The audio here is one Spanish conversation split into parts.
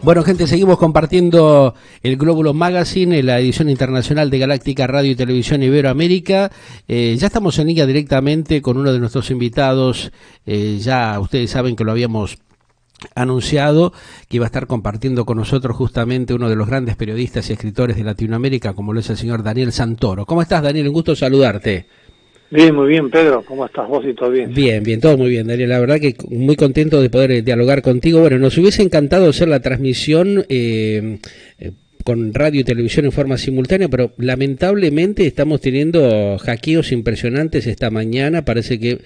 Bueno, gente, seguimos compartiendo el Glóbulo Magazine, la edición internacional de Galáctica Radio y Televisión Iberoamérica. Ya estamos en línea directamente con uno de nuestros invitados. Ya ustedes saben que lo habíamos anunciado, que iba a estar compartiendo con nosotros justamente uno de los grandes periodistas y escritores de Latinoamérica, como lo es el señor Daniel Santoro. ¿Cómo estás, Daniel? Un gusto saludarte. Bien, muy bien, Pedro. ¿Cómo estás vos y todo bien? Bien, bien, todo muy bien, Daniel. La verdad que muy contento de poder dialogar contigo. Bueno, nos hubiese encantado hacer la transmisión con radio y televisión en forma simultánea, pero lamentablemente estamos teniendo hackeos impresionantes esta mañana. Parece que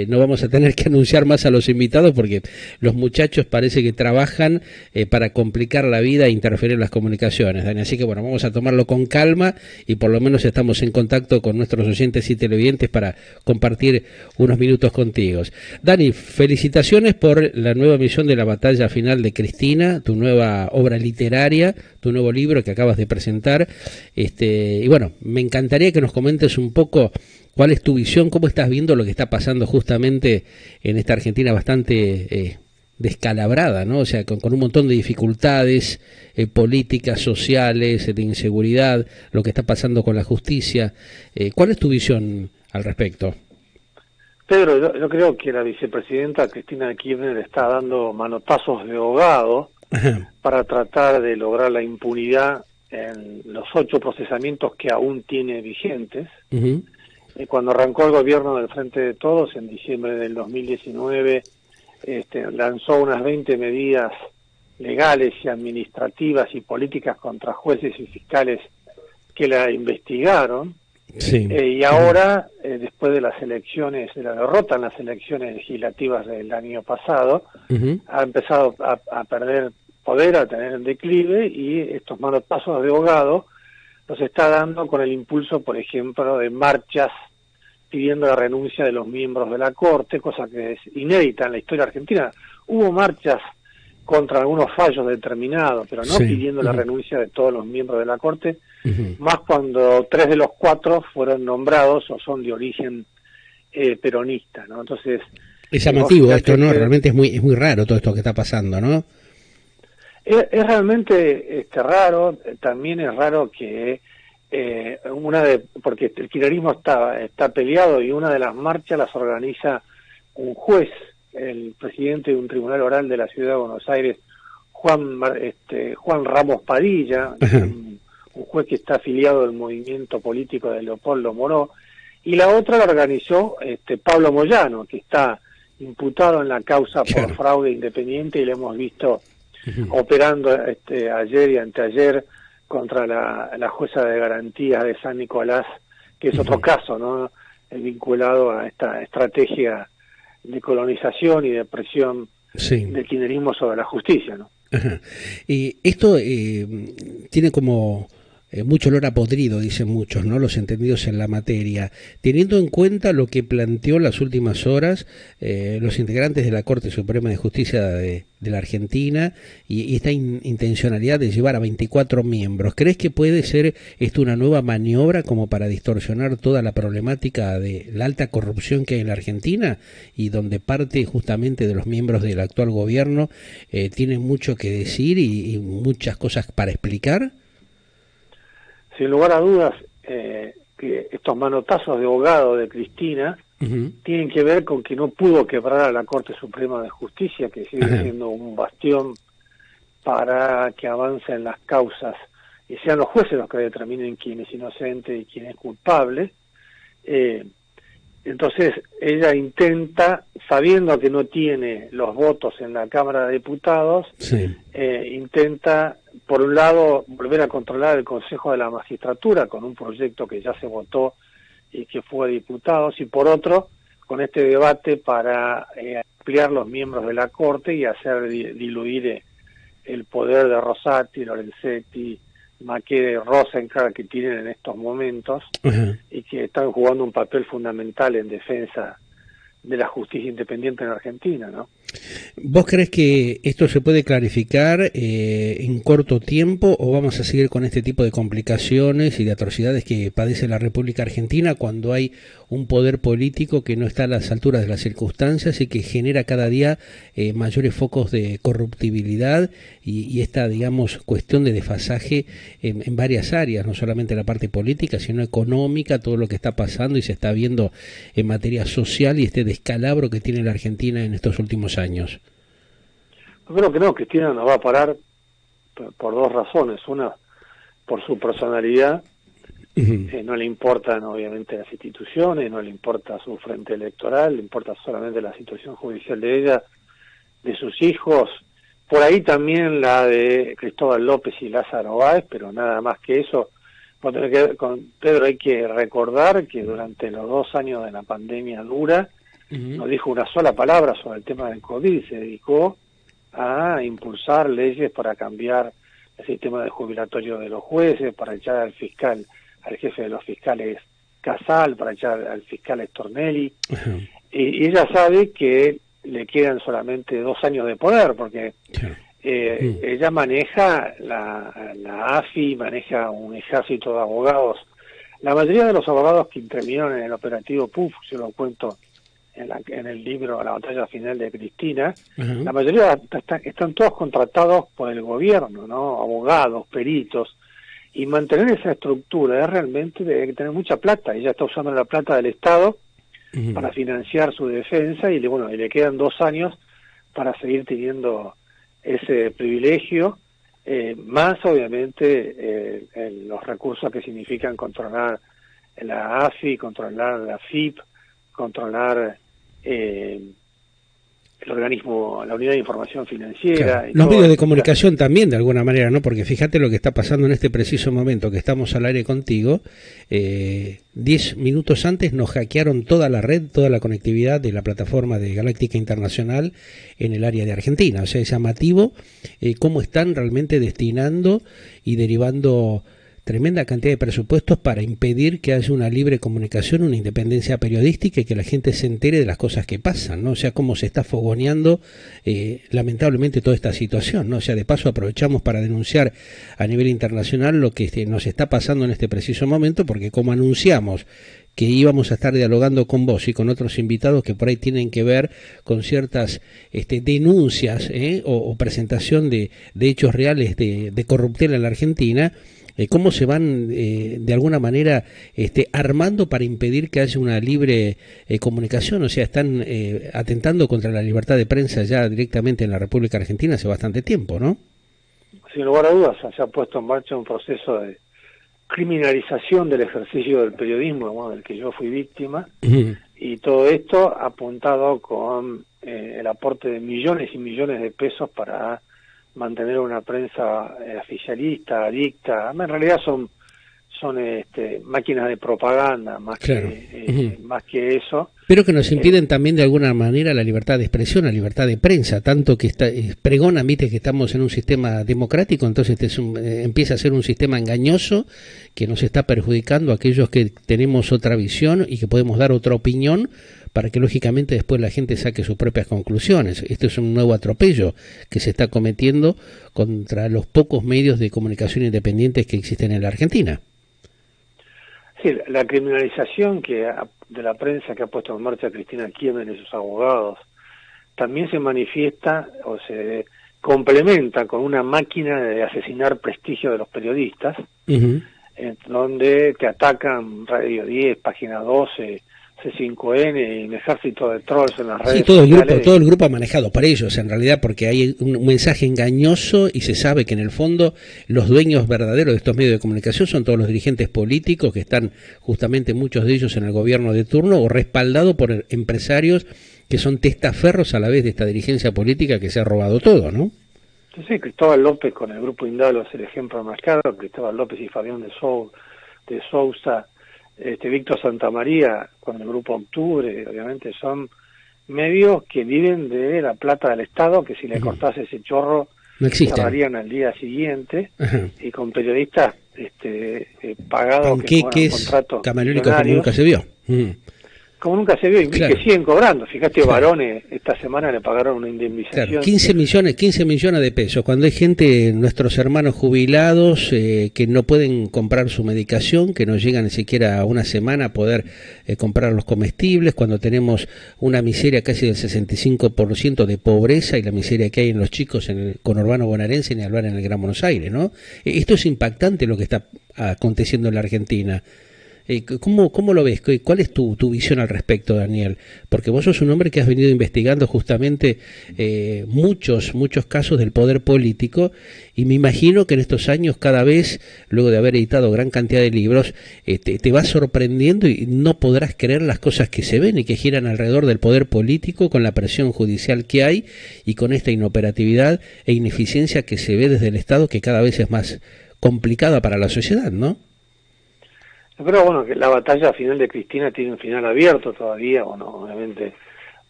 no vamos a tener que anunciar más a los invitados porque los muchachos parece que trabajan para complicar la vida e interferir en las comunicaciones, Dani. Así que bueno, vamos a tomarlo con calma y por lo menos estamos en contacto con nuestros oyentes y televidentes para compartir unos minutos contigo. Dani, felicitaciones por la nueva emisión de La Batalla Final de Cristina, tu nueva obra literaria, tu nuevo libro que acabas de presentar, y bueno, me encantaría que nos comentes un poco cuál es tu visión, cómo estás viendo lo que está pasando justamente en esta Argentina bastante descalabrada, ¿no? O sea, con un montón de dificultades políticas, sociales, de inseguridad, lo que está pasando con la justicia. ¿Cuál es tu visión al respecto? Pedro, yo creo que la vicepresidenta Cristina Kirchner está dando manotazos de ahogado para tratar de lograr la impunidad en los 8 procesamientos que aún tiene vigentes. Cuando arrancó el gobierno del Frente de Todos, en diciembre del 2019, lanzó unas 20 medidas legales y administrativas y políticas contra jueces y fiscales que la investigaron. Sí. Y ahora, después de las elecciones, de la derrota en las elecciones legislativas del año pasado, ha empezado a perder poder, a tener el declive, y estos manotazos de ahogado los está dando con el impulso, por ejemplo, de marchas pidiendo la renuncia de los miembros de la Corte, cosa que es inédita en la historia argentina. Hubo marchas contra algunos fallos determinados, pero no pidiendo la renuncia de todos los miembros de la Corte, más cuando 3 de los 4 fueron nombrados o son de origen peronista, ¿no? Entonces es llamativo esto, ¿no? Realmente es muy raro todo esto que está pasando, ¿no? Es realmente raro. También es raro que porque el kirchnerismo está peleado, y una de las marchas las organiza un juez, el presidente de un tribunal oral de la ciudad de Buenos Aires, Juan Ramos Padilla, un juez que está afiliado al movimiento político de Leopoldo Moró, y la otra la organizó Pablo Moyano, que está imputado en la causa por fraude independiente, y lo hemos visto operando ayer y anteayer contra la jueza de garantía de San Nicolás, que es otro caso, ¿no? Vinculado a esta estrategia de colonización y de presión del kirchnerismo sobre la justicia, ¿no? Y esto tiene como mucho olor a podrido, dicen muchos, ¿no? Los entendidos en la materia, teniendo en cuenta lo que planteó en las últimas horas los integrantes de la Corte Suprema de Justicia de la Argentina, y esta intencionalidad de llevar a 24 miembros. ¿Crees que puede ser esto una nueva maniobra como para distorsionar toda la problemática de la alta corrupción que hay en la Argentina, y donde parte justamente de los miembros del actual gobierno tienen mucho que decir y muchas cosas para explicar? Sin lugar a dudas, que estos manotazos de ahogado de Cristina tienen que ver con que no pudo quebrar a la Corte Suprema de Justicia, que sigue siendo un bastión para que avancen las causas y sean los jueces los que determinen quién es inocente y quién es culpable. Entonces ella intenta, sabiendo que no tiene los votos en la Cámara de Diputados, intenta, por un lado, volver a controlar el Consejo de la Magistratura con un proyecto que ya se votó y que fue a diputados, y por otro, con este debate para ampliar los miembros de la Corte y hacer diluir el poder de Rosati, Lorenzetti, Maqueda, Rosenkrantz, que tienen en estos momentos, y que están jugando un papel fundamental en defensa de la justicia independiente en Argentina, ¿no? ¿Vos crees que esto se puede clarificar en corto tiempo, o vamos a seguir con este tipo de complicaciones y de atrocidades que padece la República Argentina cuando hay un poder político que no está a las alturas de las circunstancias y que genera cada día mayores focos de corruptibilidad y esta, digamos, cuestión de desfasaje en varias áreas, no solamente la parte política, sino económica, todo lo que está pasando y se está viendo en materia social y este descalabro que tiene la Argentina en estos últimos años. Yo creo que no, Cristina no va a parar por dos razones. Una, por su personalidad, no le importan obviamente las instituciones, no le importa su frente electoral, le importa solamente la situación judicial de ella, de sus hijos, por ahí también la de Cristóbal López y Lázaro Báez, pero nada más que eso. Con Pedro hay que recordar que durante los 2 años de la pandemia dura, no dijo una sola palabra sobre el tema del COVID, se dedicó a impulsar leyes para cambiar el sistema de jubilatorio de los jueces, para echar al fiscal, al jefe de los fiscales Casal, para echar al fiscal Stornelli, y ella sabe que le quedan solamente 2 años de poder, porque ella maneja la AFI, maneja un ejército de abogados. La mayoría de los abogados que intervinieron en el operativo PUF, yo lo cuento en el libro La batalla final de Cristina, la mayoría están todos contratados por el gobierno, ¿no? Abogados, peritos, y mantener esa estructura es realmente de tener mucha plata. Ella está usando la plata del Estado para financiar su defensa y le quedan 2 años para seguir teniendo ese privilegio, más obviamente los recursos que significan controlar la AFI, controlar la FIP, controlar el organismo, la unidad de información financiera. Claro. Los medios de comunicación también, de alguna manera, ¿no? Porque fíjate lo que está pasando en este preciso momento que estamos al aire contigo. 10 minutos antes nos hackearon toda la red, toda la conectividad de la plataforma de Galáctica Internacional en el área de Argentina. O sea, es llamativo cómo están realmente destinando y derivando tremenda cantidad de presupuestos para impedir que haya una libre comunicación, una independencia periodística y que la gente se entere de las cosas que pasan, ¿no? O sea, cómo se está fogoneando lamentablemente toda esta situación, ¿no? O sea, de paso aprovechamos para denunciar a nivel internacional lo que nos está pasando en este preciso momento, porque como anunciamos que íbamos a estar dialogando con vos y con otros invitados que por ahí tienen que ver con ciertas denuncias o presentación de hechos reales de corruptela en la Argentina, cómo se van de alguna manera armando para impedir que haya una libre comunicación. O sea, están atentando contra la libertad de prensa ya directamente en la República Argentina hace bastante tiempo, ¿no? Sin lugar a dudas, se ha puesto en marcha un proceso de criminalización del ejercicio del periodismo, bueno, del que yo fui víctima, y todo esto apuntado con el aporte de millones y millones de pesos para mantener una prensa oficialista, adicta. En realidad son máquinas de propaganda más que eso. Pero que nos impiden también de alguna manera la libertad de expresión, la libertad de prensa, tanto que pregonan, viste, que estamos en un sistema democrático, entonces empieza a ser un sistema engañoso que nos está perjudicando a aquellos que tenemos otra visión y que podemos dar otra opinión, para que lógicamente después la gente saque sus propias conclusiones. Esto es un nuevo atropello que se está cometiendo contra los pocos medios de comunicación independientes que existen en la Argentina. Sí, la criminalización de la prensa que ha puesto en marcha Cristina Kirchner y sus abogados también se manifiesta o se complementa con una máquina de asesinar prestigio de los periodistas, en donde te atacan Radio 10, Página 12, C5N, un ejército de trolls en las redes sociales. Sí, todo el grupo ha manejado para ellos, en realidad, porque hay un mensaje engañoso y se sabe que en el fondo los dueños verdaderos de estos medios de comunicación son todos los dirigentes políticos que están justamente muchos de ellos en el gobierno de turno o respaldados por empresarios que son testaferros a la vez de esta dirigencia política que se ha robado todo, ¿no? Sí, Cristóbal López con el grupo Indalo es el ejemplo más claro. Cristóbal López y Fabián de Sousa, Víctor Santamaría con el grupo Octubre, obviamente son medios que viven de la plata del Estado, que si le cortase ese chorro no cerrarían al día siguiente, y con periodistas pagados que cobran contratos camaleónicos como nunca se vio. como nunca se vio, y claro, que siguen cobrando. Fíjate, claro, varones, esta semana le pagaron una indemnización. Claro, 15 millones de pesos, cuando hay gente, nuestros hermanos jubilados, que no pueden comprar su medicación, que no llegan ni siquiera a una semana a poder comprar los comestibles, cuando tenemos una miseria casi del 65% de pobreza y la miseria que hay en los chicos en el conurbano bonaerense, ni hablar en el Gran Buenos Aires, ¿no? Esto es impactante lo que está aconteciendo en la Argentina. ¿Cómo lo ves? ¿Cuál es tu visión al respecto, Daniel? Porque vos sos un hombre que has venido investigando justamente muchos casos del poder político, y me imagino que en estos años cada vez, luego de haber editado gran cantidad de libros, te vas sorprendiendo y no podrás creer las cosas que se ven y que giran alrededor del poder político, con la presión judicial que hay y con esta inoperatividad e ineficiencia que se ve desde el Estado, que cada vez es más complicada para la sociedad, ¿no? Yo creo, bueno, que la batalla final de Cristina tiene un final abierto todavía. Bueno, obviamente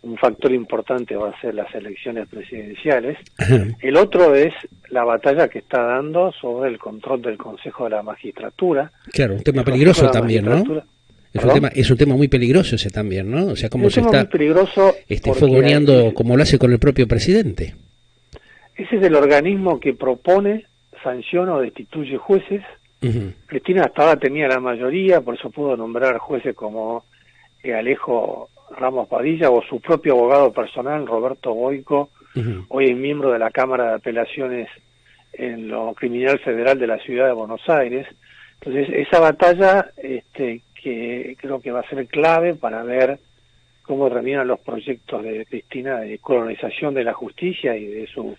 un factor importante va a ser las elecciones presidenciales. Ajá. El otro es la batalla que está dando sobre el control del Consejo de la Magistratura. Claro, un tema peligroso también, ¿no? Es un tema muy peligroso ese también, ¿no? O sea, cómo se está fogoneando, como lo hace con el propio presidente. Ese es el organismo que propone, sanciona o destituye jueces. Uh-huh. Cristina hasta ahora tenía la mayoría, por eso pudo nombrar jueces como Alejo Ramos Padilla o su propio abogado personal, Roberto Boico, uh-huh, hoy es miembro de la Cámara de Apelaciones en lo criminal federal de la ciudad de Buenos Aires. Entonces, esa batalla que creo que va a ser clave para ver cómo terminan los proyectos de Cristina de colonización de la justicia y de su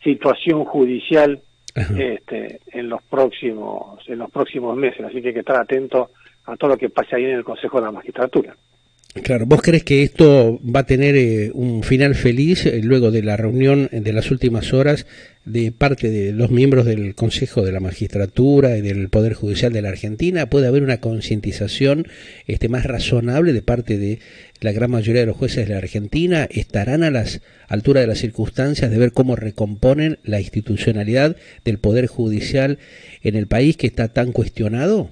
situación judicial en los próximos meses. Así que hay que estar atento a todo lo que pase ahí en el Consejo de la Magistratura. Claro, ¿vos crees que esto va a tener un final feliz luego de la reunión de las últimas horas de parte de los miembros del Consejo de la Magistratura y del Poder Judicial de la Argentina? ¿Puede haber una concientización más razonable de parte de la gran mayoría de los jueces de la Argentina? ¿Estarán a las alturas de las circunstancias de ver cómo recomponen la institucionalidad del Poder Judicial en el país que está tan cuestionado?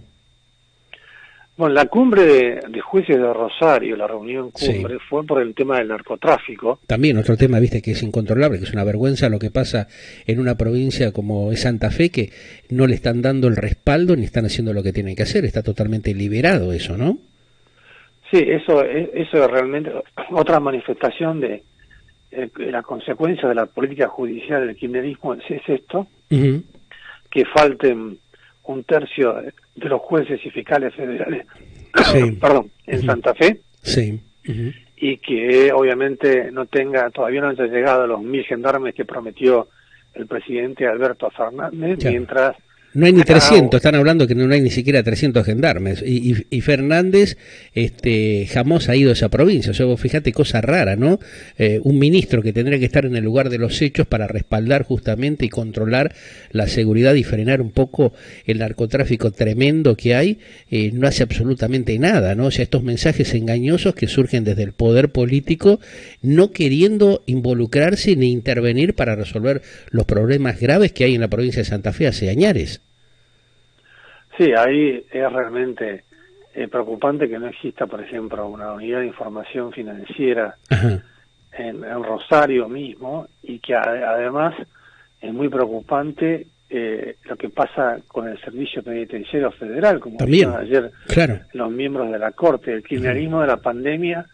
Bueno, la cumbre de jueces de Rosario, la reunión cumbre, sí, fue por el tema del narcotráfico. También otro tema, viste, que es incontrolable, que es una vergüenza lo que pasa en una provincia como es Santa Fe, que no le están dando el respaldo ni están haciendo lo que tienen que hacer. Está totalmente liberado eso, ¿no? Sí, eso es realmente otra manifestación de la consecuencia de la política judicial del kirchnerismo, es esto, uh-huh, que falten un tercio de los jueces y fiscales federales, sí, perdón, en, uh-huh, Santa Fe, sí, uh-huh, y que obviamente todavía no han llegado a los 1.000 gendarmes que prometió el presidente Alberto Fernández, claro, mientras... No hay ni 300, están hablando que no hay ni siquiera 300 gendarmes, y Fernández jamás ha ido a esa provincia. O sea, vos fíjate, cosa rara, ¿no? Un ministro que tendría que estar en el lugar de los hechos para respaldar justamente y controlar la seguridad y frenar un poco el narcotráfico tremendo que hay, no hace absolutamente nada, ¿no? O sea, estos mensajes engañosos que surgen desde el poder político, no queriendo involucrarse ni intervenir para resolver los problemas graves que hay en la provincia de Santa Fe hace añares. Sí, ahí es realmente preocupante que no exista, por ejemplo, una unidad de información financiera en Rosario mismo, y que además es muy preocupante lo que pasa con el Servicio Penitenciario Federal, como dijeron ayer, claro, los miembros de la Corte, el kirchnerismo de la pandemia,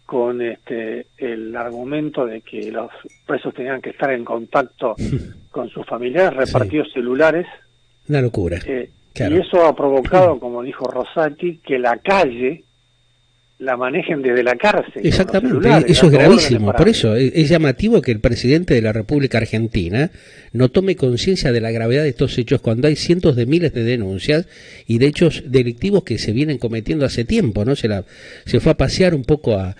con el argumento de que los presos tenían que estar en contacto con sus familiares, repartidos celulares. Una locura. Claro. Y eso ha provocado, como dijo Rosati, que la calle la manejen desde la cárcel. Exactamente, eso es gravísimo. Por eso es llamativo que el presidente de la República Argentina no tome conciencia de la gravedad de estos hechos cuando hay cientos de miles de denuncias y de hechos delictivos que se vienen cometiendo hace tiempo, ¿no? Se fue a pasear un poco a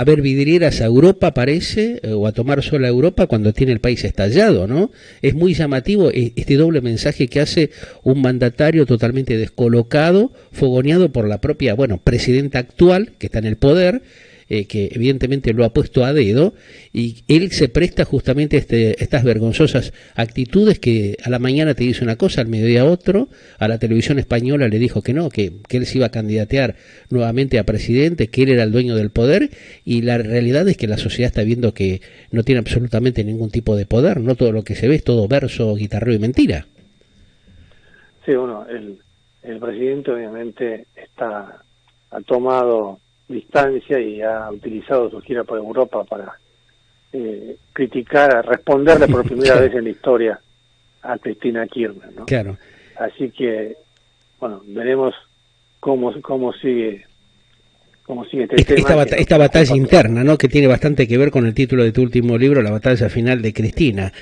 ver vidrieras a Europa, parece, o a tomar sol a Europa cuando tiene el país estallado, ¿no? Es muy llamativo este doble mensaje que hace un mandatario totalmente descolocado, fogoneado por la propia, presidenta actual, que está en el poder, que evidentemente lo ha puesto a dedo, y él se presta justamente a estas vergonzosas actitudes que a la mañana te dice una cosa, al mediodía otro, a la televisión española le dijo que no, que él se iba a candidatear nuevamente a presidente, que él era el dueño del poder, y la realidad es que la sociedad está viendo que no tiene absolutamente ningún tipo de poder, no todo lo que se ve es todo verso, guitarreo y mentira. Sí, bueno, el presidente obviamente ha tomado distancia y ha utilizado su gira por Europa para criticar, responderle por primera vez en la historia a Cristina Kirchner, ¿no? Claro. Así que, bueno, veremos cómo sigue esta batalla interna, ¿no?, que tiene bastante que ver con el título de tu último libro, La batalla final de Cristina.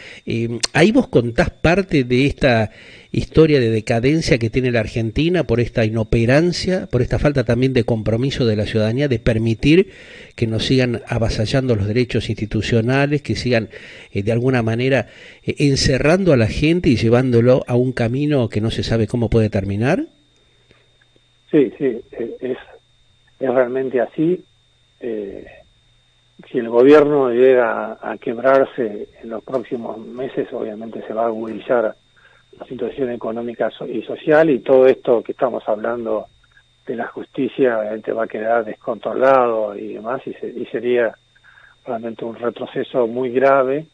Ahí vos contás parte de esta historia de decadencia que tiene la Argentina por esta inoperancia, por esta falta también de compromiso de la ciudadanía, de permitir que nos sigan avasallando los derechos institucionales, que sigan de alguna manera encerrando a la gente y llevándolo a un camino que no se sabe cómo puede terminar. Sí, es realmente así. Si el gobierno llega a quebrarse en los próximos meses, obviamente se va a agudizar la situación económica y social, y todo esto que estamos hablando de la justicia obviamente va a quedar descontrolado y demás, y sería realmente un retroceso muy grave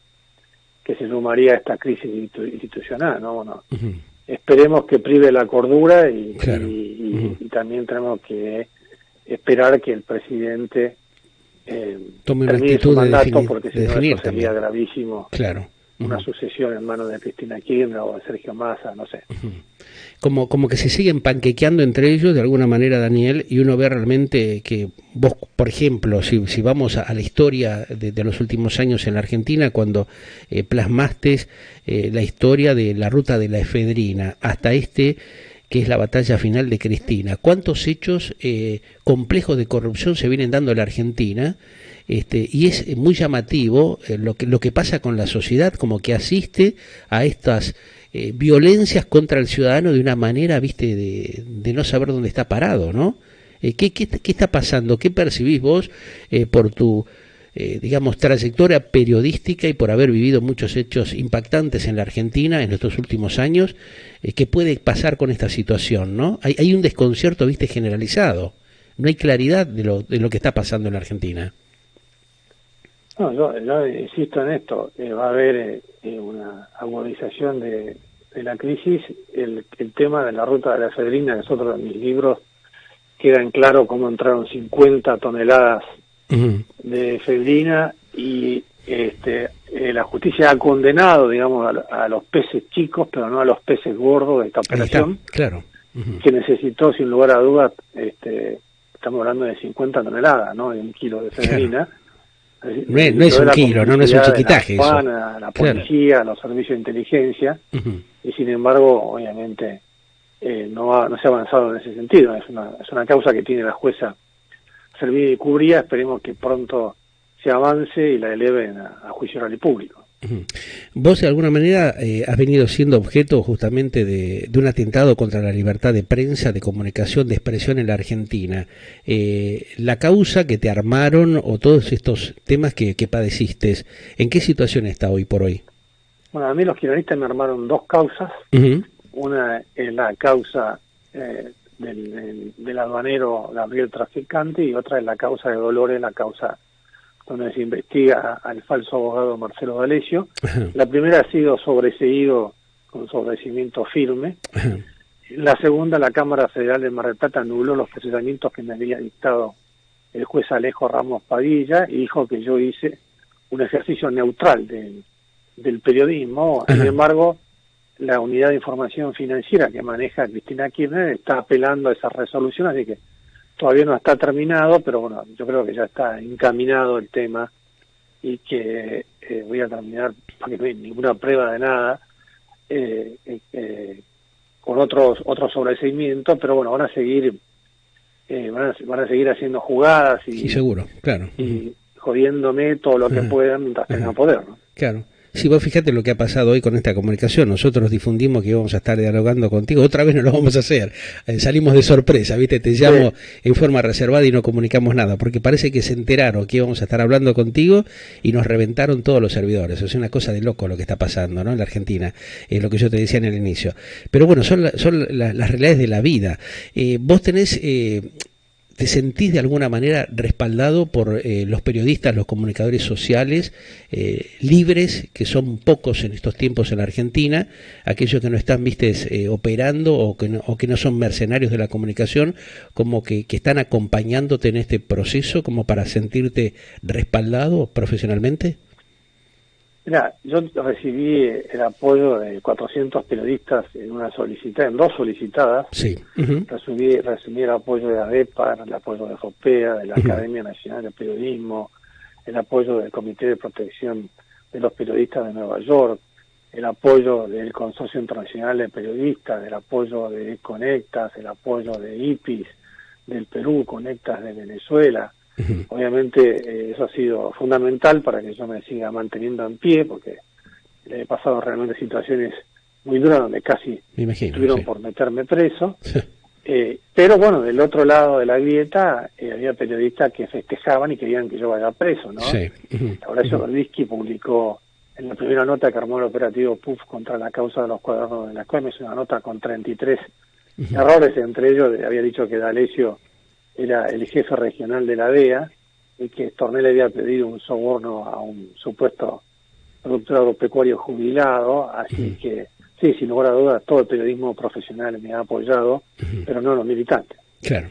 que se sumaría a esta crisis institucional, ¿no? Bueno, esperemos que prive la cordura y también tenemos que esperar que el presidente tome una termine actitud su mandato, de definir, porque si no eso sería también gravísimo. Claro. Una sucesión en manos de Cristina Kirchner o de Sergio Massa, no sé. Como que se siguen panquequeando entre ellos de alguna manera, Daniel, y uno ve realmente que vos, por ejemplo, si vamos a la historia de los últimos años en la Argentina, cuando plasmaste la historia de la ruta de la efedrina hasta que es la batalla final de Cristina, ¿cuántos hechos complejos de corrupción se vienen dando en la Argentina? Y es muy llamativo lo que pasa con la sociedad, como que asiste a estas violencias contra el ciudadano de una manera, viste, de no saber dónde está parado, ¿no? ¿Qué está pasando? ¿Qué percibís vos por tu, digamos, trayectoria periodística y por haber vivido muchos hechos impactantes en la Argentina en estos últimos años? ¿Qué puede pasar con esta situación, no? Hay un desconcierto, viste, generalizado. No hay claridad de lo que está pasando en la Argentina. No, yo insisto en esto, va a haber una agudización de la crisis. El tema de la ruta de la efedrina, nosotros en mis libros queda en claro cómo entraron 50 toneladas de efedrina, y la justicia ha condenado, digamos, a los peces chicos, pero no a los peces gordos de esta operación, claro. Que necesitó, sin lugar a dudas, estamos hablando de 50 toneladas, ¿no?, de 1 kilo de efedrina. Claro. No es un kilo, no es un chiquitaje eso. La policía, los servicios de inteligencia, y sin embargo, obviamente, no se ha avanzado en ese sentido. Es una causa que tiene la jueza Servida y Cubría. Esperemos que pronto se avance y la eleven a juicio oral y público. Vos de alguna manera has venido siendo objeto justamente de un atentado contra la libertad de prensa, de comunicación, de expresión en la Argentina. La causa que te armaron o todos estos temas que padeciste, ¿en qué situación está hoy por hoy? Bueno, a mí los kirchneristas me armaron 2 causas. Una es la causa del aduanero Gabriel Traficante, y otra es la causa de Dolores, la causa donde se investiga al falso abogado Marcelo D'Alessio. La primera ha sido sobreseído con sobreseimiento firme. La segunda, la Cámara Federal de Mar del Plata anuló los procesamientos que me había dictado el juez Alejo Ramos Padilla y dijo que yo hice un ejercicio neutral del periodismo. Sin embargo, la unidad de información financiera que maneja Cristina Kirchner está apelando a esa resolución, así que todavía no está terminado, pero bueno, yo creo que ya está encaminado el tema, y que voy a terminar, porque no hay ninguna prueba de nada, con otros sobreseimientos, pero bueno, van a seguir haciendo jugadas y seguro, claro, y jodiéndome todo lo que puedan mientras tengan poder, ¿no? Claro. Sí, vos fíjate lo que ha pasado hoy con esta comunicación. Nosotros difundimos que íbamos a estar dialogando contigo. Otra vez no lo vamos a hacer. Salimos de sorpresa, ¿viste? Te llamo en forma reservada y no comunicamos nada, porque parece que se enteraron que íbamos a estar hablando contigo y nos reventaron todos los servidores. Es una cosa de loco lo que está pasando, ¿no? En la Argentina, lo que yo te decía en el inicio. Pero bueno, son las realidades de la vida. Vos tenés... ¿Te sentís de alguna manera respaldado por los periodistas, los comunicadores sociales libres, que son pocos en estos tiempos en la Argentina, aquellos que no están, operando o que no son mercenarios de la comunicación, como que están acompañándote en este proceso como para sentirte respaldado profesionalmente? Mira, yo recibí el apoyo de 400 periodistas en dos solicitadas. Sí. Recibí el apoyo de ADEPAR, el apoyo de FOPEA, de la Academia Nacional de Periodismo, el apoyo del Comité de Protección de los Periodistas de Nueva York, el apoyo del Consorcio Internacional de Periodistas, el apoyo de Conectas, el apoyo de IPIS del Perú, Conectas de Venezuela. Obviamente eso ha sido fundamental para que yo me siga manteniendo en pie, porque le he pasado realmente situaciones muy duras donde casi estuvieron por meterme preso. Pero bueno, del otro lado de la grieta había periodistas que festejaban y querían que yo vaya preso, ¿no? Horacio Verbitsky publicó en la primera nota que armó el operativo PUF contra la causa de los cuadernos de la COEMES, una nota con 33 errores, entre ellos había dicho que D'Alessio era el jefe regional de la DEA y que Stornell había pedido un soborno a un supuesto productor agropecuario jubilado, así que sí, sin lugar a dudas, todo el periodismo profesional me ha apoyado, pero no los militantes. Claro.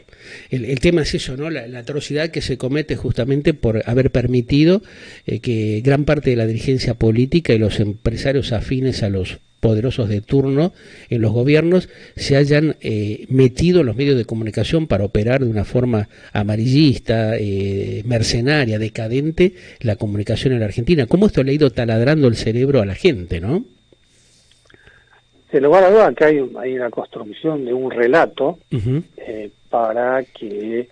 El tema es eso, ¿no? La atrocidad que se comete justamente por haber permitido que gran parte de la dirigencia política y los empresarios afines a los poderosos de turno en los gobiernos se hayan metido en los medios de comunicación para operar de una forma amarillista, mercenaria, decadente, la comunicación en la Argentina. ¿Cómo esto le ha ido taladrando el cerebro a la gente, no? Sin lugar a dudas que hay una construcción de un relato para que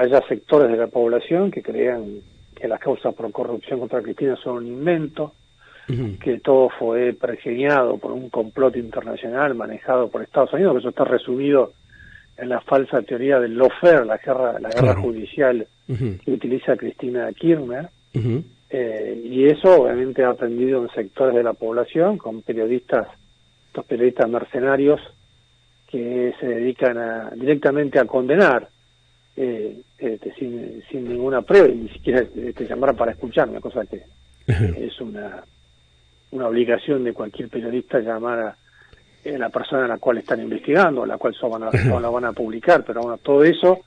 haya sectores de la población que crean que las causas por corrupción contra Cristina son un invento, que todo fue pergeñado por un complot internacional manejado por Estados Unidos, que eso está resumido en la falsa teoría del lawfare, la guerra judicial que utiliza Cristina Kirchner. Y eso obviamente ha aprendido en sectores de la población, con estos periodistas mercenarios que se dedican directamente a condenar sin ninguna prueba, y ni siquiera llamar para escucharme, cosa que es una obligación de cualquier periodista llamar a la persona a la cual están investigando, a la cual la van a publicar, pero bueno, todo eso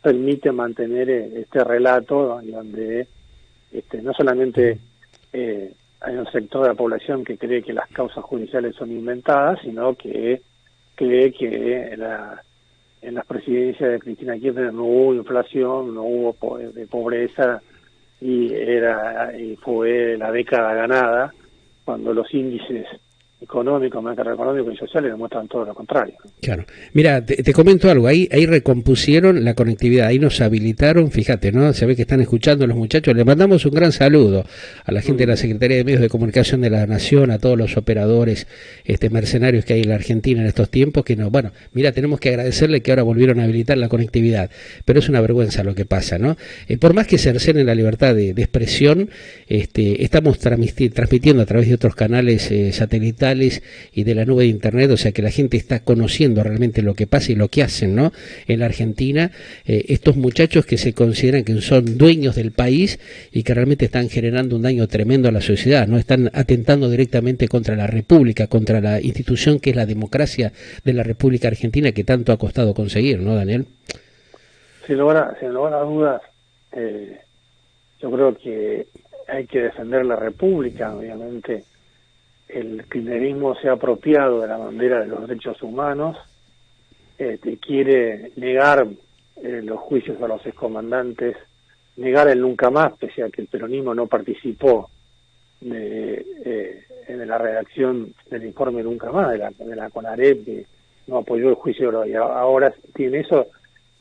permite mantener este relato donde no solamente hay un sector de la población que cree que las causas judiciales son inventadas, sino que cree que en las presidencias de Cristina Kirchner no hubo inflación, no hubo pobreza y fue la década ganada, cuando los índices económicos, macroeconómicos y sociales demuestran todo lo contrario. Claro. Mira, te comento algo, ahí recompusieron la conectividad, ahí nos habilitaron, fíjate, ¿no? Se ve que están escuchando los muchachos, le mandamos un gran saludo a la gente de la Secretaría de Medios de Comunicación de la Nación, a todos los operadores mercenarios que hay en la Argentina en estos tiempos, que no, bueno, mira, tenemos que agradecerle que ahora volvieron a habilitar la conectividad, pero es una vergüenza lo que pasa, ¿no? Por más que cercenen la libertad de expresión, estamos transmitiendo a través de otros canales satelitales y de la nube de internet, o sea que la gente está conociendo realmente lo que pasa y lo que hacen, ¿no? En la Argentina, estos muchachos que se consideran que son dueños del país y que realmente están generando un daño tremendo a la sociedad, ¿no? Están atentando directamente contra la República, contra la institución que es la democracia de la República Argentina, que tanto ha costado conseguir, ¿no, Daniel? Sin lugar a dudas, yo creo que hay que defender la República, obviamente. El kirchnerismo se ha apropiado de la bandera de los derechos humanos, quiere negar los juicios a los excomandantes, negar el nunca más, pese a que el peronismo no participó en la redacción del informe nunca más, de la CONAREP, que no apoyó el juicio, y ahora tiene eso.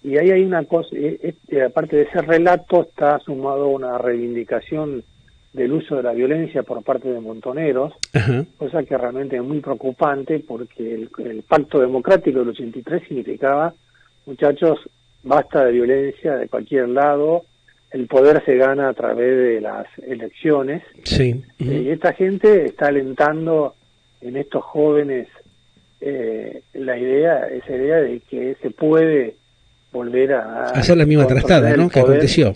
Y ahí hay una cosa, aparte de ese relato, está sumado una reivindicación del uso de la violencia por parte de montoneros, cosa que realmente es muy preocupante porque el pacto democrático del 83 significaba, muchachos, basta de violencia de cualquier lado, el poder se gana a través de las elecciones, sí. Y esta gente está alentando en estos jóvenes esa idea de que se puede volver a hacer la misma trastada, ¿no? Que aconteció.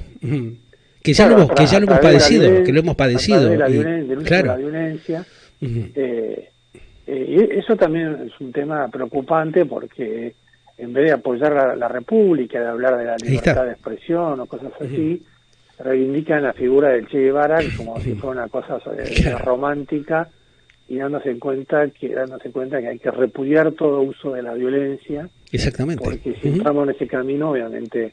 Que ya claro, lo hemos padecido, que lo hemos padecido. A través del uso de la violencia. Y eso también es un tema preocupante porque en vez de apoyar la República, de hablar de la libertad de expresión o cosas así, reivindican la figura del Che Guevara como si fuera una cosa romántica, y dándose cuenta que hay que repudiar todo uso de la violencia. Exactamente. Porque si entramos en ese camino, obviamente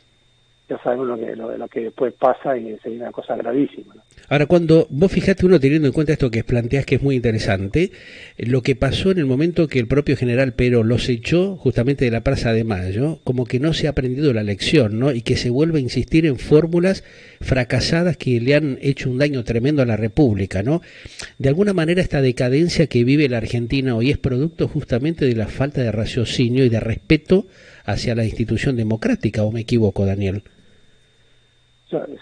ya sabemos lo que después pasa, y sería una cosa gravísima, ¿no? Ahora, cuando vos fijate, uno teniendo en cuenta esto que planteás, que es muy interesante, lo que pasó en el momento que el propio general Perón los echó justamente de la Plaza de Mayo, como que no se ha aprendido la lección, ¿no? Y que se vuelve a insistir en fórmulas fracasadas que le han hecho un daño tremendo a la República, ¿no? De alguna manera, esta decadencia que vive la Argentina hoy es producto justamente de la falta de raciocinio y de respeto hacia la institución democrática, ¿o me equivoco, Daniel?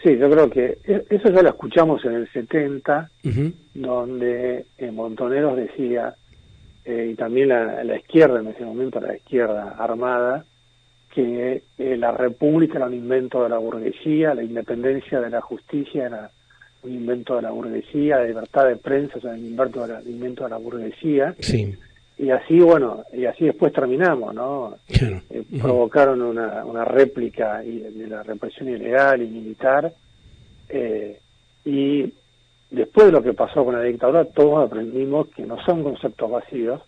Sí, yo creo que eso ya lo escuchamos en el 70, donde Montoneros decía, y también la izquierda, en ese momento la izquierda armada, que la república era un invento de la burguesía, la independencia de la justicia era un invento de la burguesía, la libertad de prensa era un invento de la burguesía. Sí. Y así, después terminamos, ¿no? Claro. Provocaron una réplica de la represión ilegal y militar, y después de lo que pasó con la dictadura, todos aprendimos que no son conceptos vacíos,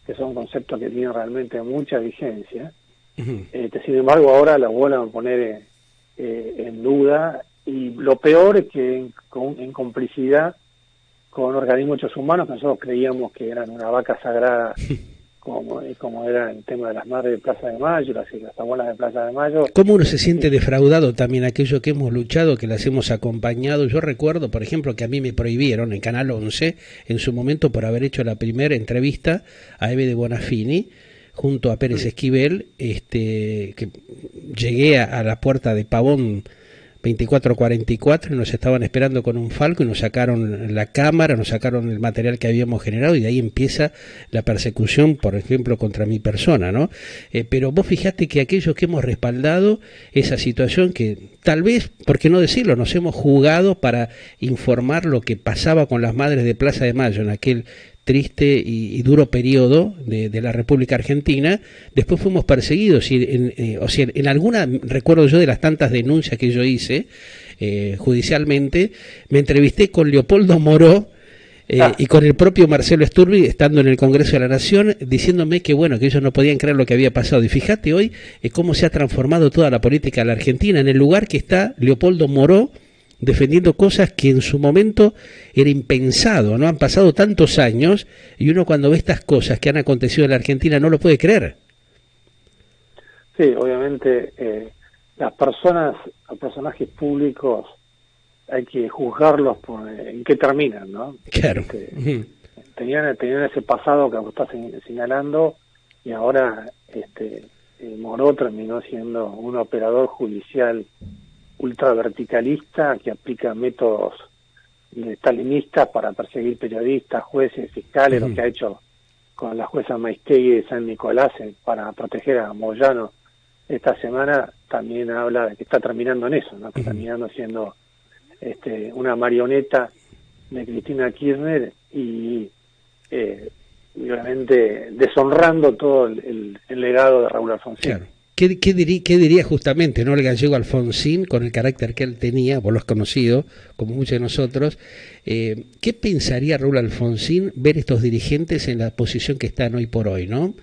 que son conceptos que tienen realmente mucha vigencia. Sin embargo, ahora la vuelven a poner en duda, y lo peor es que en complicidad con organismos hechos humanos que nosotros creíamos que eran una vaca sagrada, como era el tema de las madres de Plaza de Mayo, las abuelas de Plaza de Mayo. ¿Cómo uno se siente defraudado también, aquello que hemos luchado, que las hemos acompañado? Yo recuerdo, por ejemplo, que a mí me prohibieron en Canal 11, en su momento, por haber hecho la primera entrevista a Eve de Bonafini, junto a Pérez Esquivel, que llegué a la puerta de Pavón 2444 y nos estaban esperando con un Falco y nos sacaron la cámara, nos sacaron el material que habíamos generado, y de ahí empieza la persecución, por ejemplo, contra mi persona, ¿no? Pero vos fijate que aquellos que hemos respaldado esa situación, que tal vez, por qué no decirlo, nos hemos jugado para informar lo que pasaba con las madres de Plaza de Mayo en aquel triste y duro periodo de la República Argentina. Después fuimos perseguidos, y en alguna, recuerdo yo de las tantas denuncias que yo hice judicialmente, me entrevisté con Leopoldo Moró y con el propio Marcelo Sturbi, estando en el Congreso de la Nación, diciéndome que bueno, que ellos no podían creer lo que había pasado. Y fíjate hoy cómo se ha transformado toda la política de la Argentina, en el lugar que está Leopoldo Moró defendiendo cosas que en su momento era impensado, ¿no? Han pasado tantos años y uno, cuando ve estas cosas que han acontecido en la Argentina, no lo puede creer. Sí, obviamente los personajes públicos hay que juzgarlos por en qué terminan, ¿no? Claro. Tenían ese pasado que vos estás señalando, y ahora Moró terminó siendo un operador judicial ultraverticalista que aplica métodos stalinistas para perseguir periodistas, jueces, fiscales, lo que ha hecho con la jueza Maistegui de San Nicolás para proteger a Moyano esta semana, también habla de que está terminando en eso, ¿no? Que terminando siendo una marioneta de Cristina Kirchner, y obviamente deshonrando todo el legado de Raúl Alfonsín. Claro. ¿Qué diría justamente, ¿no?, el gallego Alfonsín, con el carácter que él tenía? Vos lo has conocido, como muchos de nosotros. ¿Qué pensaría Raúl Alfonsín ver estos dirigentes en la posición que están hoy por hoy, ¿no?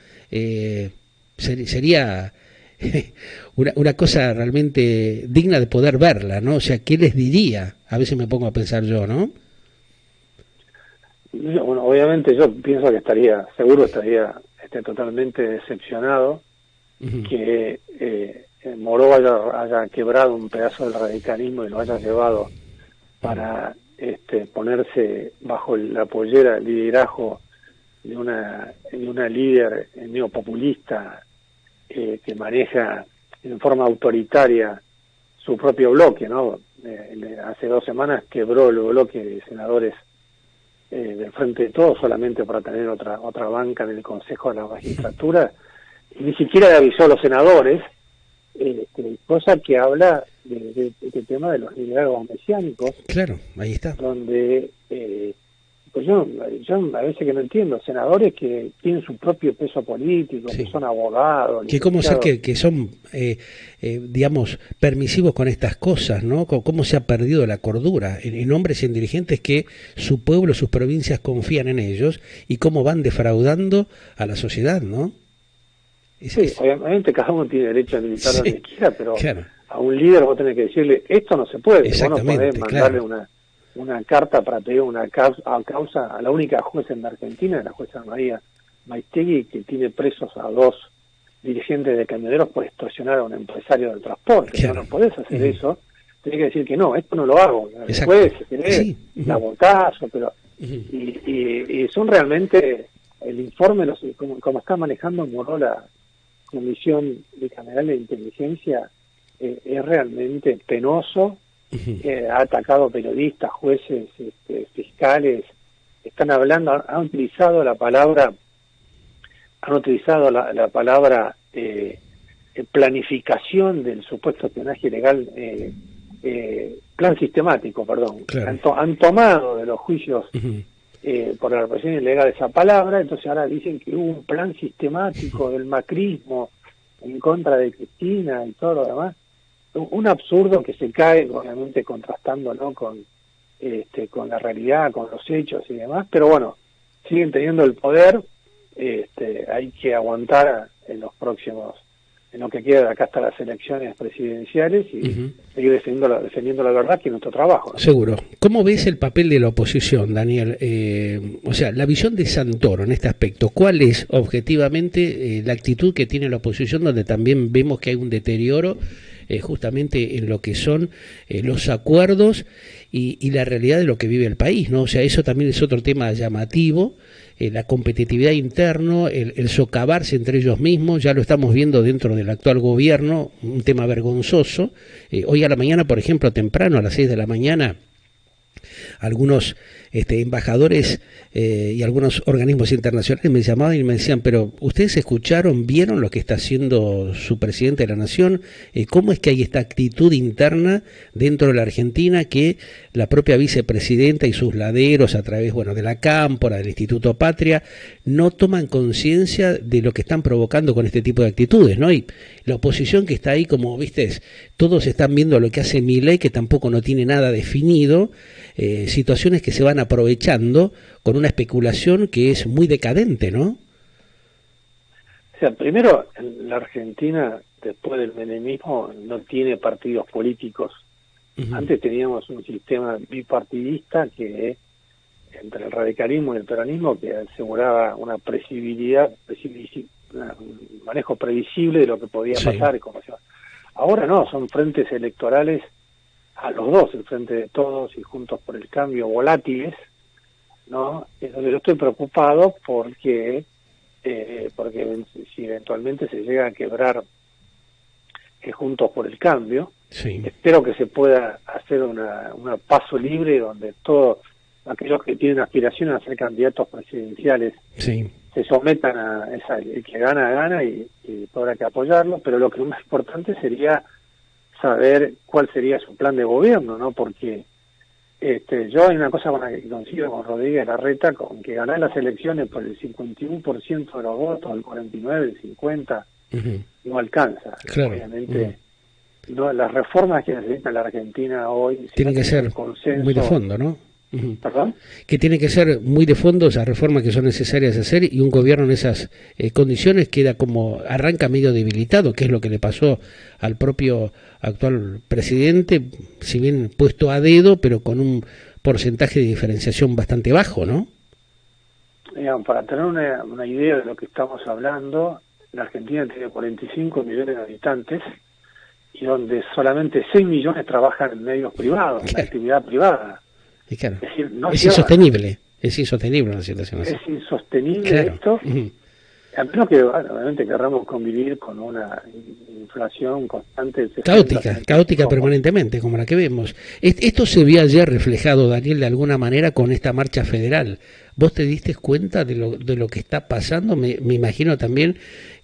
Sería una cosa realmente digna de poder verla, ¿no? O sea, ¿qué les diría? A veces me pongo a pensar yo, ¿no? Bueno, obviamente yo pienso que estaría totalmente decepcionado que Moró haya quebrado un pedazo del radicalismo y lo haya llevado para ponerse bajo la pollera, el liderazgo de una líder neopopulista que maneja en forma autoritaria su propio bloque, ¿no? Hace 2 semanas quebró el bloque de senadores del Frente de Todos solamente para tener otra banca en el Consejo de la Magistratura, y ni siquiera le avisó a los senadores, cosa que habla de tema de los liderazgos mesiánicos. Claro, ahí está. Donde pues yo a veces que no entiendo, senadores que tienen su propio peso político, sí, que son abogados, que cómo ser que son digamos permisivos con estas cosas, ¿no? Cómo se ha perdido la cordura en hombres y en dirigentes que su pueblo, sus provincias confían en ellos, y cómo van defraudando a la sociedad, ¿no? Sí, obviamente cada uno tiene derecho a militar sí, donde quiera, pero claro, a un líder vos tenés que decirle, esto no se puede, vos no podés mandarle claro, una carta para pedir una causa a la única jueza en la Argentina, la jueza María Maistegui, que tiene presos a 2 dirigentes de camioneros por extorsionar a un empresario del transporte. Claro. No podés hacer eso, tenés que decir que no, esto no lo hago. Después, si querés, sí, la botazo, pero... Y son realmente, el informe, como está manejando Moró la Comisión Bicameral de Inteligencia, es realmente penoso. Ha atacado periodistas, jueces, fiscales, están hablando, han utilizado la palabra planificación del supuesto espionaje ilegal, plan sistemático, perdón. Claro. Han tomado de los juicios por la represión ilegal esa palabra, entonces ahora dicen que hubo un plan sistemático del macrismo en contra de Cristina y todo lo demás. Un absurdo que se cae, obviamente, contrastando, ¿no?, con la realidad, con los hechos y demás, pero bueno, siguen teniendo el poder. Hay que aguantar en lo que queda de acá hasta las elecciones presidenciales y seguir defendiendo la verdad, que es nuestro trabajo, ¿no? Seguro. ¿Cómo ves el papel de la oposición, Daniel? O sea, la visión de Santoro en este aspecto, ¿cuál es objetivamente la actitud que tiene la oposición, donde también vemos que hay un deterioro justamente en lo que son los acuerdos y la realidad de lo que vive el país, ¿no? O sea, eso también es otro tema llamativo, la competitividad interna, el socavarse entre ellos mismos, ya lo estamos viendo dentro del actual gobierno, un tema vergonzoso. Hoy a la mañana, por ejemplo, temprano, a las 6 de la mañana, algunos embajadores y algunos organismos internacionales me llamaban y me decían, pero ¿ustedes escucharon, vieron lo que está haciendo su presidente de la nación? ¿Cómo es que hay esta actitud interna dentro de la Argentina que la propia vicepresidenta y sus laderos a través, de la Cámpora, del Instituto Patria, no toman conciencia de lo que están provocando con este tipo de actitudes, ¿no? Y la oposición que está ahí, como viste, todos están viendo lo que hace Milei, que tampoco no tiene nada definido, situaciones que se van aprovechando con una especulación que es muy decadente, ¿no? O sea, primero, la Argentina, después del menemismo, no tiene partidos políticos. Antes teníamos un sistema bipartidista que, entre el radicalismo y el peronismo, que aseguraba una un manejo previsible de lo que podía pasar. Ahora no, son frentes electorales a los dos, el Frente de Todos y Juntos por el Cambio, volátiles, ¿no? Entonces yo estoy preocupado porque si eventualmente se llega a quebrar Juntos por el Cambio, espero que se pueda hacer una paso libre donde todos aquellos que tienen aspiraciones a ser candidatos presidenciales se sometan a el que gana y habrá que apoyarlo, pero lo que es más importante sería saber cuál sería su plan de gobierno, ¿no? Porque yo hay una cosa con la que coincido con Rodríguez Larreta, con que ganar las elecciones por el 51% de los votos, el 49%, el 50%, no alcanza. Claro. Obviamente, no, las reformas que necesita la Argentina hoy tienen que ser muy de fondo, ¿no? ¿Perdón? Que tiene que ser muy de fondo esas reformas que son necesarias hacer, y un gobierno en esas condiciones queda arranca medio debilitado, que es lo que le pasó al propio actual presidente, si bien puesto a dedo, pero con un porcentaje de diferenciación bastante bajo, ¿no? Para tener una idea de lo que estamos hablando, la Argentina tiene 45 millones de habitantes y donde solamente 6 millones trabajan en medios privados, en actividad privada. Y claro, Es decir, no es cierra. insostenible, es insostenible una situación así. Es insostenible Claro. esto, a menos que obviamente querramos convivir con una inflación constante del 60, Caótica permanentemente, como la que vemos. Esto se vio ayer reflejado, Daniel, de alguna manera con esta marcha federal. ¿Vos te diste cuenta de lo que está pasando? Me imagino también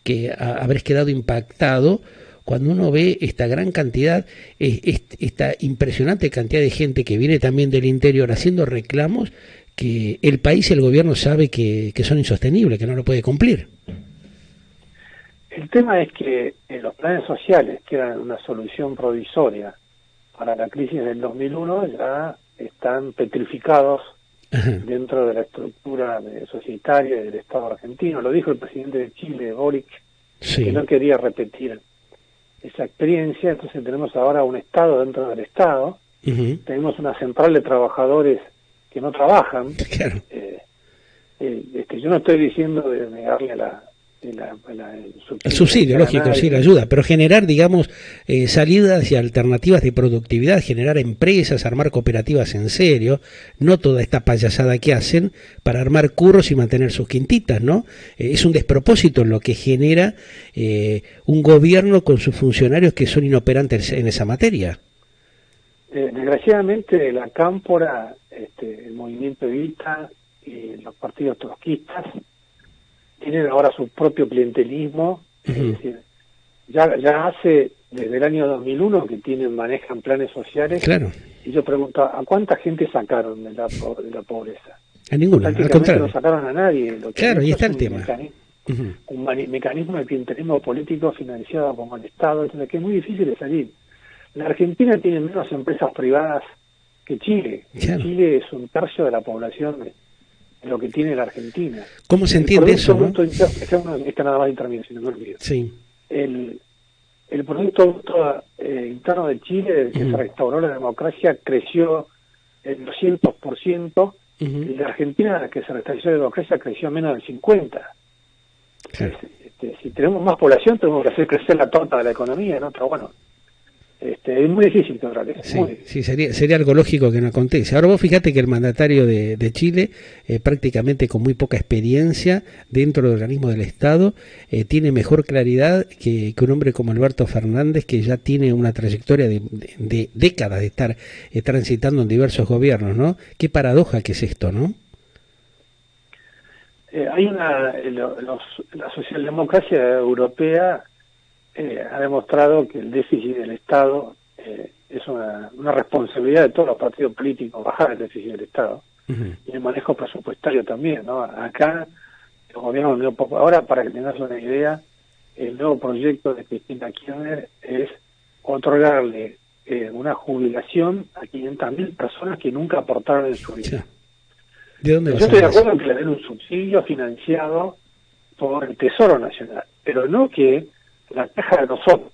que habrás quedado impactado cuando uno ve esta gran cantidad, esta impresionante cantidad de gente que viene también del interior haciendo reclamos que el país y el gobierno sabe que son insostenibles, que no lo puede cumplir. El tema es que los planes sociales, que eran una solución provisoria para la crisis del 2001, ya están petrificados dentro de la estructura societaria del Estado argentino. Lo dijo el presidente de Chile, Boric, que no quería repetir esa experiencia. Entonces tenemos ahora un Estado dentro del Estado, tenemos una central de trabajadores que no trabajan. Claro. Yo no estoy diciendo de negarle el subsidio, lógico, sí, la ayuda, pero generar, digamos, salidas y alternativas de productividad, generar empresas, armar cooperativas en serio, no toda esta payasada que hacen para armar curros y mantener sus quintitas, ¿no? Es un despropósito lo que genera un gobierno con sus funcionarios que son inoperantes en esa materia. Desgraciadamente la cámpora, el movimiento Evita y los partidos trotskistas tienen ahora su propio clientelismo. Es decir, ya hace desde el año 2001 que manejan planes sociales. Claro. Y yo pregunto, ¿a cuánta gente sacaron de la pobreza? A ninguna, al contrario. No sacaron a nadie. Claro, y está el tema. Un mecanismo de clientelismo político financiado como el Estado, entonces que es muy difícil de salir. La Argentina tiene menos empresas privadas que Chile. Claro. Chile es un tercio de la población de lo que tiene la Argentina. ¿Cómo se entiende eso, no? Esta nada más intermedio, si no me olvido. Sí. El Producto Interno de Chile, desde que se restauró la democracia, creció en 200%, y la Argentina, desde que se restableció la democracia, creció menos del 50%. Claro. Si tenemos más población, tenemos que hacer crecer la torta de la economía, ¿no? Pero bueno, es muy difícil lograr eso. Sí, sería algo lógico que no acontece. Ahora vos fíjate que el mandatario de Chile, prácticamente con muy poca experiencia dentro del organismo del Estado, tiene mejor claridad que un hombre como Alberto Fernández, que ya tiene una trayectoria de décadas de estar transitando en diversos gobiernos, ¿no? Qué paradoja que es esto, ¿no? La socialdemocracia europea ha demostrado que el déficit del Estado es una responsabilidad de todos los partidos políticos, bajar el déficit del Estado, y el manejo presupuestario también, ¿no? Acá el gobierno, ahora para que tengas una idea, el nuevo proyecto de Cristina Kirchner es otorgarle una jubilación a 500.000 personas que nunca aportaron en su vida. ¿De dónde Yo estoy de acuerdo en que le den un subsidio financiado por el Tesoro Nacional, pero no que la caja de nosotros,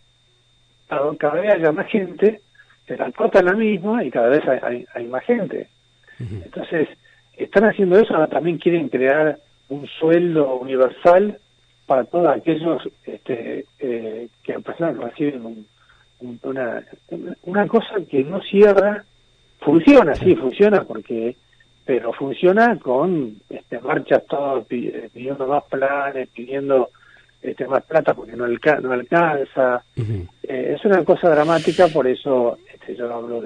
cada vez haya más gente, se la corta la misma y cada vez hay más gente. Entonces, están haciendo eso, ahora también quieren crear un sueldo universal para todos aquellos que personas reciben una cosa que no cierra, funciona, sí, funciona pero funciona con marchas todos pidiendo más planes, pidiendo más plata porque no alcanza. Es una cosa dramática, por eso yo hablo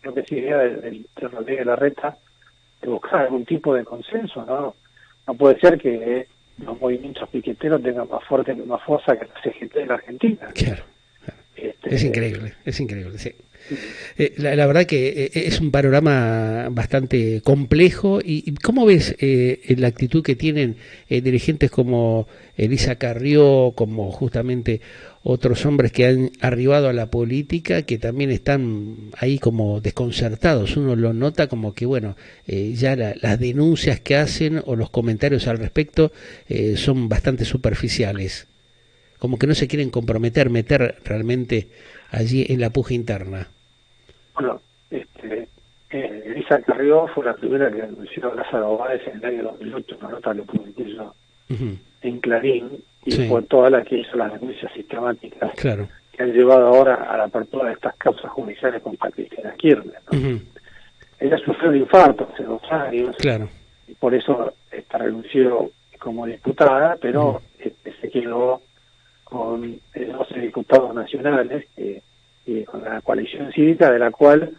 creo que sí, de Rodríguez Larreta, de buscar algún tipo de consenso, ¿no? No puede ser que los movimientos piqueteros tengan más fuerza que la CGT de la Argentina. Claro. Es increíble, sí. La verdad que es un panorama bastante complejo. ¿Y cómo ves la actitud que tienen dirigentes como Elisa Carrió, como justamente otros hombres que han arribado a la política, que también están ahí como desconcertados? Uno lo nota como que, bueno, ya las denuncias que hacen o los comentarios al respecto son bastante superficiales, como que no se quieren meter realmente allí en la puja interna. Bueno, Elisa Carrió fue la primera que denunció a Lázaro Báez en el año 2008, una nota que publiqué yo en Clarín, y fue toda la que hizo las denuncias sistemáticas que han llevado ahora a la apertura de estas causas judiciales contra Cristina Kirchner, ¿no? ella sufrió un infarto hace 2 años, Claro. y por eso renunció como diputada, pero se quedó con 12 diputados nacionales, y con la coalición cívica, de la cual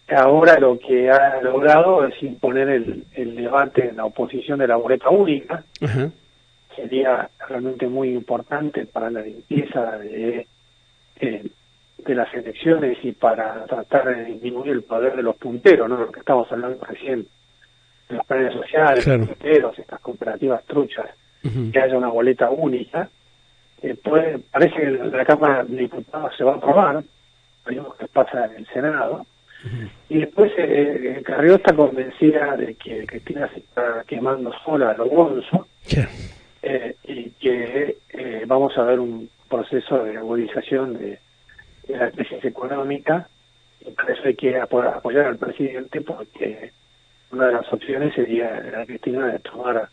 ahora lo que ha logrado es imponer el debate en la oposición de la boleta única. Ajá. Sería realmente muy importante para la limpieza de las elecciones y para tratar de disminuir el poder de los punteros, ¿no? Lo que estamos hablando recién, de los planes sociales, Claro. los punteros, estas cooperativas truchas, Uh-huh. que haya una boleta única. Parece que la Cámara de Diputados se va a aprobar, veremos qué pasa en el Senado. Uh-huh. Y después Carrió está convencida de que Cristina se está quemando sola a lo bonzo, Yeah. y que vamos a ver un proceso de agudización de la crisis económica, y para eso hay que apoyar al presidente, porque una de las opciones sería la Cristina de tomar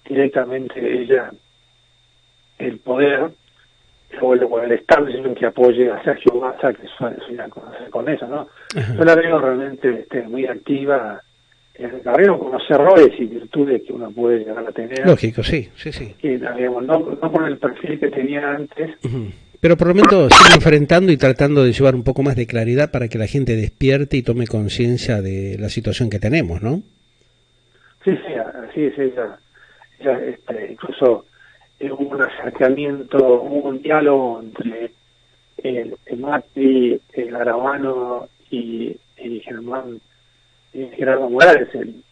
directamente ella el poder, o el establishment que apoye a Sergio Massa, que suele conocer con eso, ¿no? Ajá. Yo la veo realmente muy activa, Carrió, con los errores y virtudes que uno puede llegar a tener. Lógico, sí, sí, sí. Y digamos, no con el perfil que tenía antes. Uh-huh. Pero por lo menos sigue enfrentando y tratando de llevar un poco más de claridad para que la gente despierte y tome conciencia de la situación que tenemos, ¿no? Sí, así es. Ella incluso hubo un acercamiento, hubo un diálogo entre el Macri, el Garabano y Gerardo Morales, el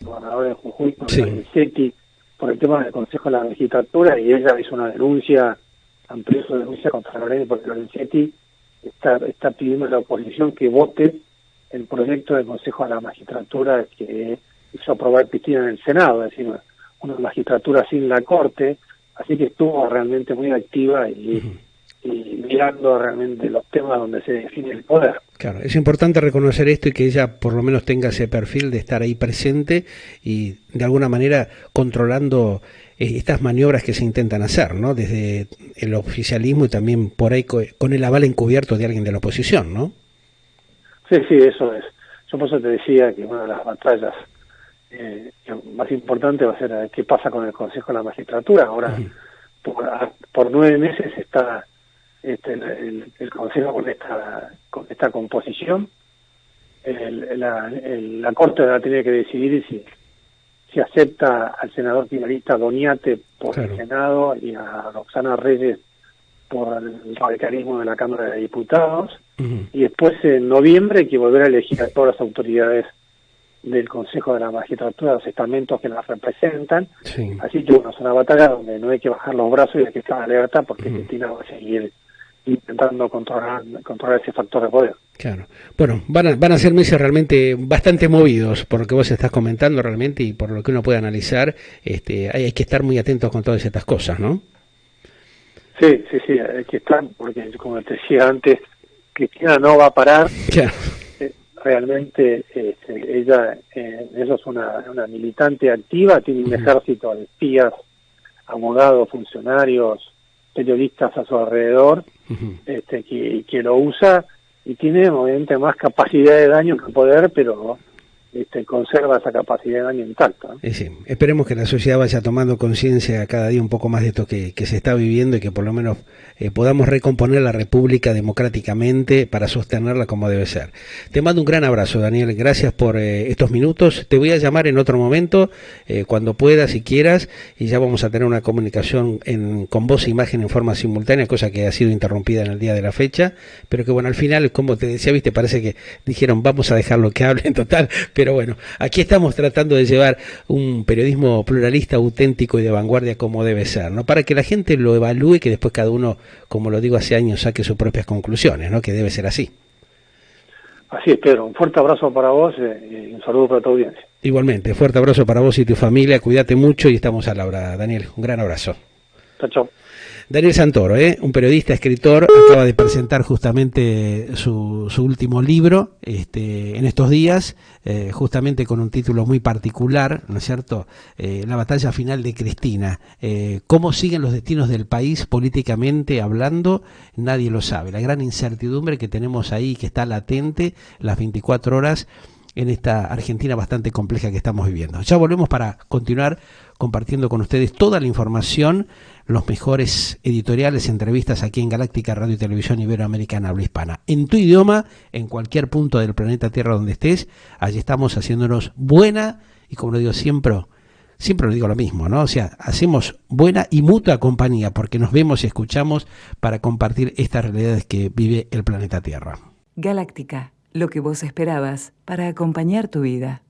gobernador de Jujuy, con Sí. Lorenzetti, por el tema del Consejo de la Magistratura, y ella hizo una denuncia, amplió su denuncia contra Lorenzetti, porque Lorenzetti está pidiendo a la oposición que vote el proyecto del Consejo de la Magistratura que hizo aprobar Cristina en el Senado, es decir, una magistratura sin la Corte, así que estuvo realmente muy activa y mirando realmente los temas donde se define el poder. Claro, es importante reconocer esto y que ella por lo menos tenga ese perfil de estar ahí presente y de alguna manera controlando estas maniobras que se intentan hacer, ¿no? Desde el oficialismo y también por ahí con el aval encubierto de alguien de la oposición, ¿no? Sí, eso es. Yo por eso te decía que una de las batallas más importantes va a ser qué pasa con el Consejo de la Magistratura. Ahora, por 9 meses está el Consejo con esta composición. La Corte va a tener que decidir si acepta al senador finalista Doñate por el Senado y a Roxana Reyes por el radicalismo de la Cámara de Diputados. Y después en noviembre hay que volver a elegir a todas las autoridades del Consejo de la Magistratura, los estamentos que las representan. Sí. Así que bueno, es una batalla donde no hay que bajar los brazos y hay que estar alerta, porque Cristina va a seguir intentando controlar ese factor de poder. Claro. Bueno, van a ser meses realmente bastante movidos por lo que vos estás comentando realmente y por lo que uno puede analizar. Hay que estar muy atentos con todas estas cosas, ¿no? Sí, hay que estar, porque como te decía antes, Cristina no va a parar. Claro. Realmente ella eso es una militante activa, tiene un ejército de espías, abogados, funcionarios, periodistas a su alrededor, que lo usa y tiene obviamente más capacidad de daño que poder, pero conserva esa capacidad de daño intacta, ¿no? Sí, esperemos que la sociedad vaya tomando conciencia cada día un poco más de esto que se está viviendo y que por lo menos podamos recomponer la República democráticamente para sostenerla como debe ser. Te mando un gran abrazo, Daniel, gracias por estos minutos. Te voy a llamar en otro momento, cuando puedas y quieras, y ya vamos a tener una comunicación con voz e imagen en forma simultánea, cosa que ha sido interrumpida en el día de la fecha, pero que bueno, al final, como te decía, viste, parece que dijeron vamos a dejarlo que hable en total, pero bueno, aquí estamos tratando de llevar un periodismo pluralista, auténtico y de vanguardia como debe ser, ¿no? Para que la gente lo evalúe y que después cada uno, como lo digo hace años, saque sus propias conclusiones, ¿no? Que debe ser así. Así es, Pedro. Un fuerte abrazo para vos y un saludo para tu audiencia. Igualmente, fuerte abrazo para vos y tu familia. Cuídate mucho y estamos a la hora, Daniel. Un gran abrazo. Chao. Daniel Santoro, un periodista, escritor, acaba de presentar justamente su último libro en estos días, justamente con un título muy particular, ¿no es cierto? La batalla final de Cristina. ¿Cómo siguen los destinos del país políticamente hablando? Nadie lo sabe. La gran incertidumbre que tenemos ahí, que está latente las 24 horas, en esta Argentina bastante compleja que estamos viviendo. Ya volvemos para continuar compartiendo con ustedes toda la información, los mejores editoriales, entrevistas aquí en Galáctica Radio y Televisión Iberoamericana Habla Hispana. En tu idioma, en cualquier punto del planeta Tierra donde estés, allí estamos haciéndonos buena, y como lo digo siempre lo digo lo mismo, ¿no? O sea, hacemos buena y mutua compañía porque nos vemos y escuchamos para compartir estas realidades que vive el planeta Tierra. Galáctica, lo que vos esperabas para acompañar tu vida.